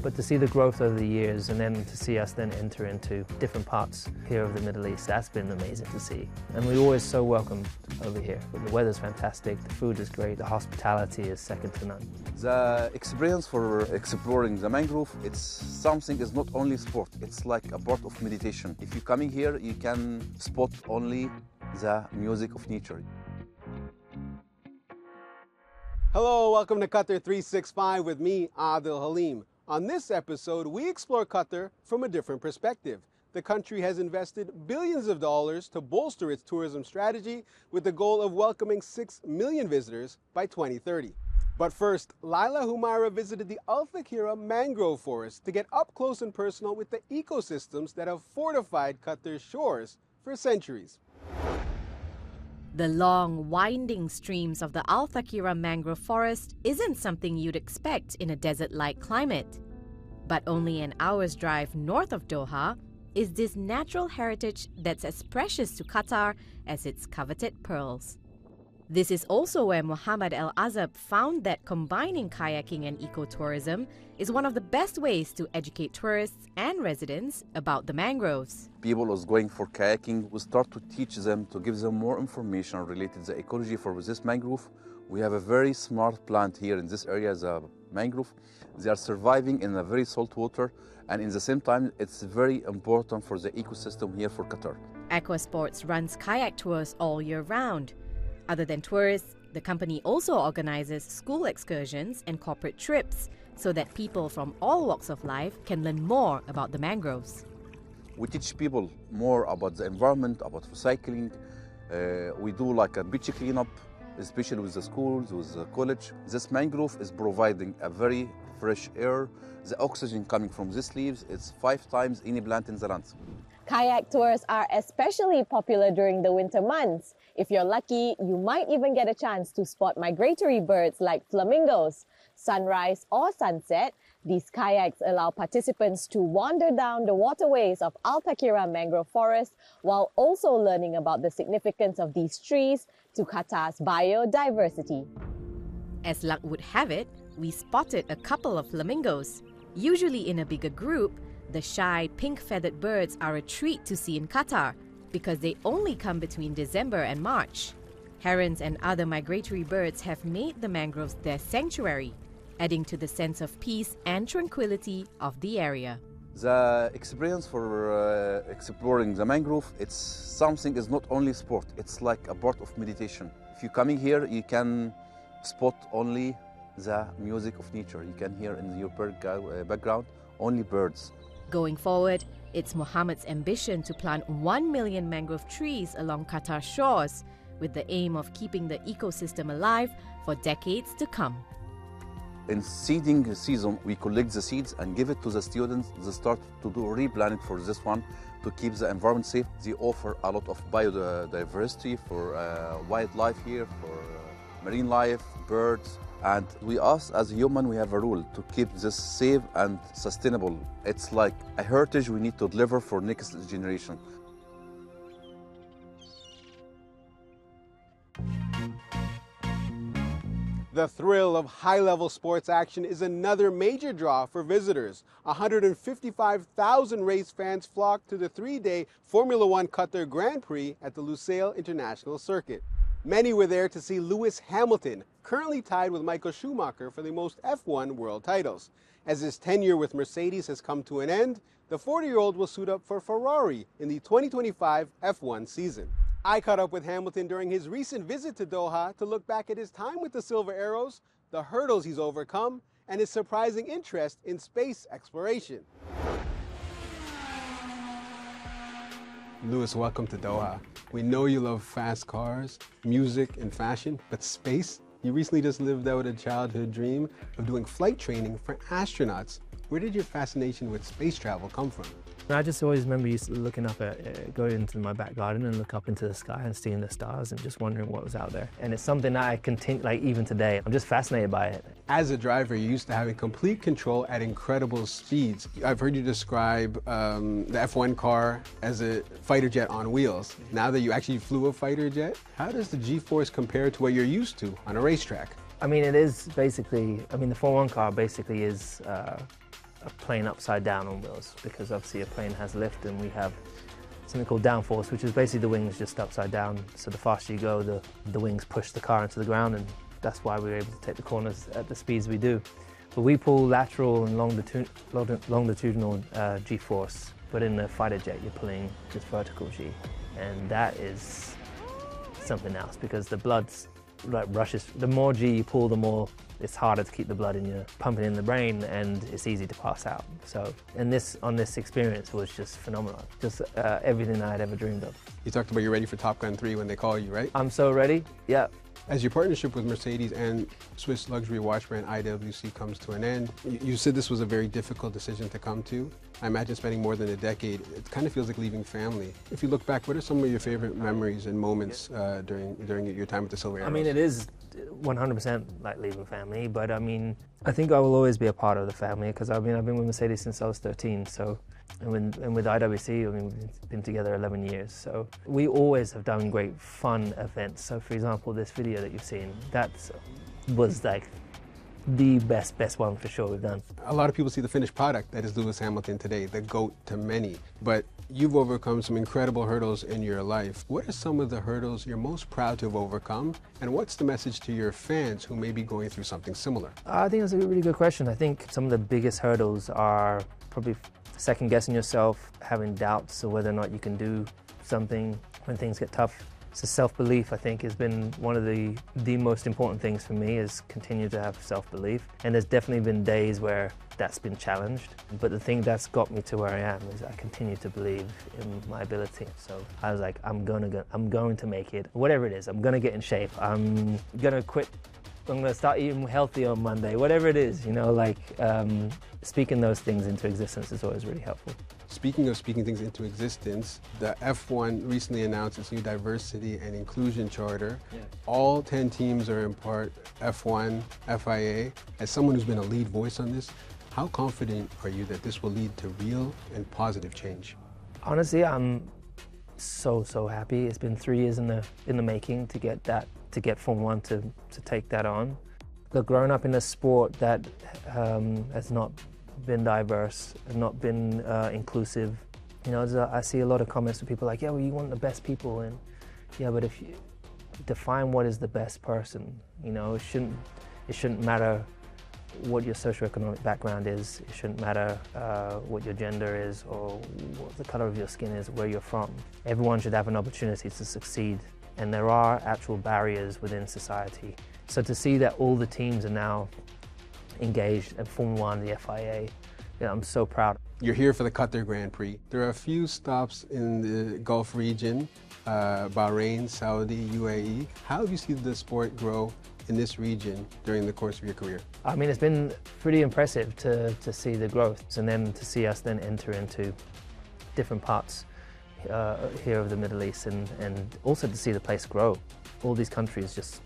But to see the growth over the years and then to see us then enter into different parts here of the Middle East, that's been amazing to see. And we're always so welcomed over here. The weather's fantastic, the food is great, the hospitality is second to none. The experience for exploring the mangrove, it's something, is not only sport, it's like a part of meditation. If you're coming here, you can spot only the music of nature. Hello, welcome to Qatar 365 with me, Adil Halim. On this episode, we explore Qatar from a different perspective. The country has invested billions of dollars to bolster its tourism strategy with the goal of welcoming 6 million visitors by 2030. But first, Laila Humaira visited the Al Thakira mangrove forest to get up close and personal with the ecosystems that have fortified Qatar's shores for centuries. The long, winding streams of the Al Thakira mangrove forest isn't something you'd expect in a desert-like climate. But only an hour's drive north of Doha is this natural heritage that's as precious to Qatar as its coveted pearls. This is also where Mohammed El Azab found that combining kayaking and ecotourism is one of the best ways to educate tourists and residents about the mangroves. People who's going for kayaking, we start to teach them, to give them more information related to the ecology for this mangrove. We have a very smart plant here in this area, the mangrove. They are surviving in a very salt water, and in the same time, it's very important for the ecosystem here for Qatar. Aquasports runs kayak tours all year round. Other than tourists, the company also organizes school excursions and corporate trips so that people from all walks of life can learn more about the mangroves. We teach people more about the environment, about recycling. We do like a beach cleanup, especially with the schools, with the college. This mangrove is providing a very fresh air. The oxygen coming from these leaves, it's 5 times any plant in the land. Kayak tours are especially popular during the winter months. If you're lucky, you might even get a chance to spot migratory birds like flamingos. Sunrise or sunset, these kayaks allow participants to wander down the waterways of Al Thakira mangrove forest while also learning about the significance of these trees to Qatar's biodiversity. As luck would have it, we spotted a couple of flamingos. Usually in a bigger group, the shy pink-feathered birds are a treat to see in Qatar because they only come between December and March. Herons and other migratory birds have made the mangroves their sanctuary, adding to the sense of peace and tranquility of the area. The experience for exploring the mangrove, it's something, is not only sport, it's like a part of meditation. If you're coming here, you can spot only the music of nature. You can hear in your background only birds. Going forward, it's Mohammed's ambition to plant 1 million mangrove trees along Qatar's shores, with the aim of keeping the ecosystem alive for decades to come. In seeding season, we collect the seeds and give it to the students. They start to do replanting for this one to keep the environment safe. They offer a lot of biodiversity for wildlife here, for marine life, birds. And we us as a human, we have a rule to keep this safe and sustainable. It's like a heritage we need to deliver for next generation. The thrill of high-level sports action is another major draw for visitors. 155,000 race fans flocked to the 3-day Formula One Qatar Grand Prix at the Lusail International Circuit. Many were there to see Lewis Hamilton, currently tied with Michael Schumacher for the most F1 world titles. As his tenure with Mercedes has come to an end, the 40-year-old will suit up for Ferrari in the 2025 F1 season. I caught up with Hamilton during his recent visit to Doha to look back at his time with the Silver Arrows, the hurdles he's overcome, and his surprising interest in space exploration. Lewis, welcome to Doha. We know you love fast cars, music, and fashion, but space? You recently just lived out a childhood dream of doing flight training for astronauts. Where did your fascination with space travel come from? I just always remember looking up at, going into my back garden and look up into the sky and seeing the stars and just wondering what was out there. And it's something that I continue, like even today, I'm just fascinated by it. As a driver, you're used to having complete control at incredible speeds. I've heard you describe the F1 car as a fighter jet on wheels. Now that you actually flew a fighter jet, how does the G-force compare to what you're used to on a racetrack? I mean, it is basically, the Formula One car basically is a plane upside down on wheels, because obviously a plane has lift and we have something called downforce, which is basically the wings just upside down. So the faster you go, the wings push the car into the ground, and that's why we're able to take the corners at the speeds we do. But we pull lateral and longitudinal G-force, but in the fighter jet you're pulling just vertical G, and that is something else, because the blood's like rushes. The more G you pull, the more it's harder to keep the blood in your pumping in the brain, and it's easy to pass out. So, and this experience was just phenomenal. Just everything I had ever dreamed of. You talked about you're ready for Top Gun 3 when they call you, right? I'm so ready. Yeah. As your partnership with Mercedes and Swiss luxury watch brand IWC comes to an end, you said this was a very difficult decision to come to. I imagine spending more than a decade, it kind of feels like leaving family. If you look back, what are some of your favorite memories and moments during your time with the Silver Arrows? I mean, it is 100% like leaving family, but I mean, I think I will always be a part of the family, because I mean, I've been with Mercedes since I was 13, so, and with IWC, I mean, we've been together 11 years, so we always have done great fun events. So for example, this video that you've seen, that was like the best one for sure we've done. A lot of people see the finished product that is Lewis Hamilton today, the GOAT to many, but you've overcome some incredible hurdles in your life. What are some of the hurdles you're most proud to have overcome, and what's the message to your fans who may be going through something similar? I think that's a really good question. I think some of the biggest hurdles are probably second guessing yourself, having doubts of whether or not you can do something when things get tough. So self-belief, I think, has been one of the most important things for me, is continue to have self-belief. And there's definitely been days where that's been challenged. But the thing that's got me to where I am is I continue to believe in my ability. So I was like, I'm going to make it. Whatever it is, I'm going to get in shape. I'm going to quit. I'm going to start eating healthy on Monday. Whatever it is, you know, like speaking those things into existence is always really helpful. Speaking of speaking things into existence, the F1 recently announced its new diversity and inclusion charter. Yeah. All 10 teams are in part F1, FIA. As someone who's been a lead voice on this, how confident are you that this will lead to real and positive change? Honestly, I'm so happy. It's been 3 years in the making to get Formula One to take that on. Look, growing up in a sport that has not been diverse and not been inclusive, you know, I see a lot of comments from people like, yeah, well, you want the best people, and yeah, but if you define what is the best person, you know, it shouldn't matter what your socioeconomic background is. It shouldn't matter what your gender is or what the color of your skin is, where you're from. Everyone should have an opportunity to succeed, and there are actual barriers within society. So to see that all the teams are now engaged in Formula One, the FIA, yeah, I'm so proud. You're here for the Qatar Grand Prix. There are a few stops in the Gulf region, Bahrain, Saudi, UAE. How have you seen the sport grow in this region during the course of your career? I mean, it's been pretty impressive to see the growth, and then to see us then enter into different parts here of the Middle East, and also to see the place grow. All these countries just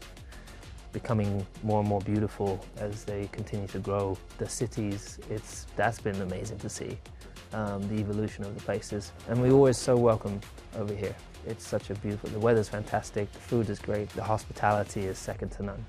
becoming more and more beautiful as they continue to grow. The cities, that's been amazing to see, the evolution of the places. And we're always so welcome over here. It's such a beautiful, the weather's fantastic, the food is great, the hospitality is second to none.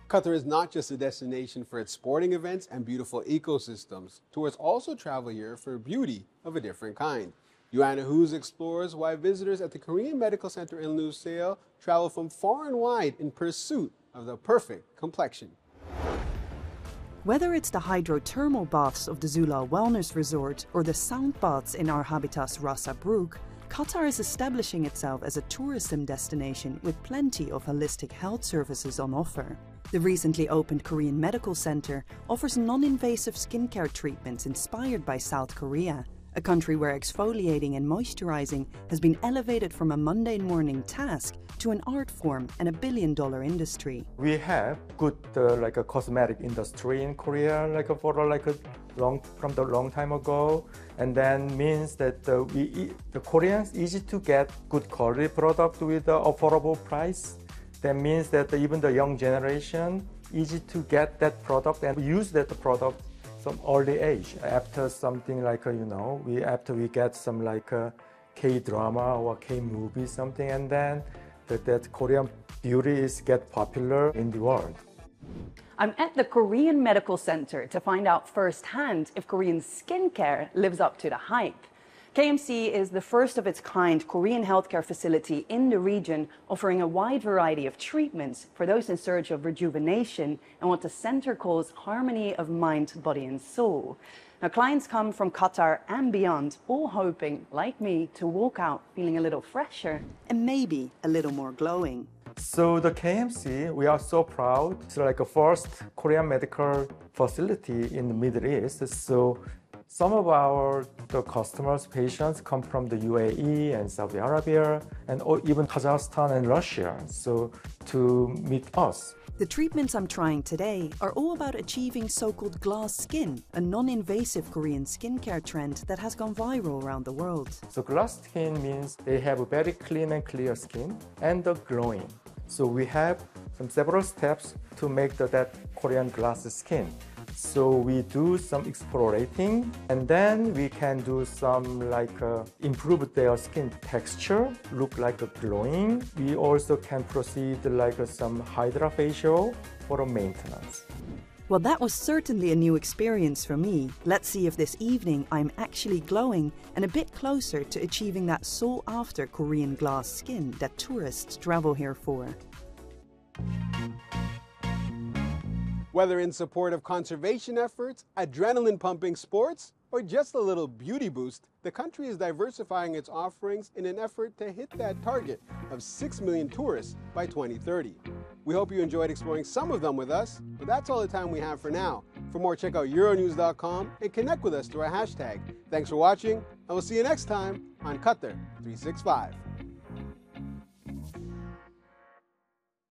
Qatar is not just a destination for its sporting events and beautiful ecosystems. Tourists also travel here for beauty of a different kind. Joanna Hoos explores why visitors at the Korean Medical Center in Lusail travel from far and wide in pursuit of the perfect complexion. Whether it's the hydrothermal baths of the Zula Wellness Resort or the sound baths in our habitat's Rasa Brook, Qatar is establishing itself as a tourism destination with plenty of holistic health services on offer. The recently opened Korean Medical Center offers non-invasive skincare treatments inspired by South Korea, a country where exfoliating and moisturizing has been elevated from a mundane morning task to an art form and $1 billion industry. We have good like a cosmetic industry in Korea, from the long time ago, and then means that the Koreans easy to get good quality product with affordable price. That means that even the young generation easy to get that product and use that product from early age. After something like after we get some like a K-drama or K-movie something, and then that Korean beauty is get popular in the world. I'm at the Korean Medical Center to find out firsthand if Korean skincare lives up to the hype. KMC is the first of its kind Korean healthcare facility in the region, offering a wide variety of treatments for those in search of rejuvenation and what the center calls harmony of mind, body and soul. Now, clients come from Qatar and beyond, all hoping, like me, to walk out feeling a little fresher. And maybe a little more glowing. So the KMC, we are so proud. It's like a first Korean medical facility in the Middle East. So some of the customers, patients come from the UAE and Saudi Arabia and even Kazakhstan and Russia, so to meet us. The treatments I'm trying today are all about achieving so-called glass skin, a non-invasive Korean skincare trend that has gone viral around the world. So glass skin means they have a very clean and clear skin and the glowing. So we have several steps to make that Korean glass skin. So we do some explorating and then we can do some improve their skin texture, look like a glowing. We also can proceed some hydrofacial for a maintenance. Well, that was certainly a new experience for me. Let's see if this evening I'm actually glowing and a bit closer to achieving that sought-after Korean glass skin that tourists travel here for. Whether in support of conservation efforts, adrenaline-pumping sports, or just a little beauty boost, the country is diversifying its offerings in an effort to hit that target of 6 million tourists by 2030. We hope you enjoyed exploring some of them with us, but that's all the time we have for now. For more, check out Euronews.com and connect with us through our hashtag. Thanks for watching, and we'll see you next time on Qatar 365.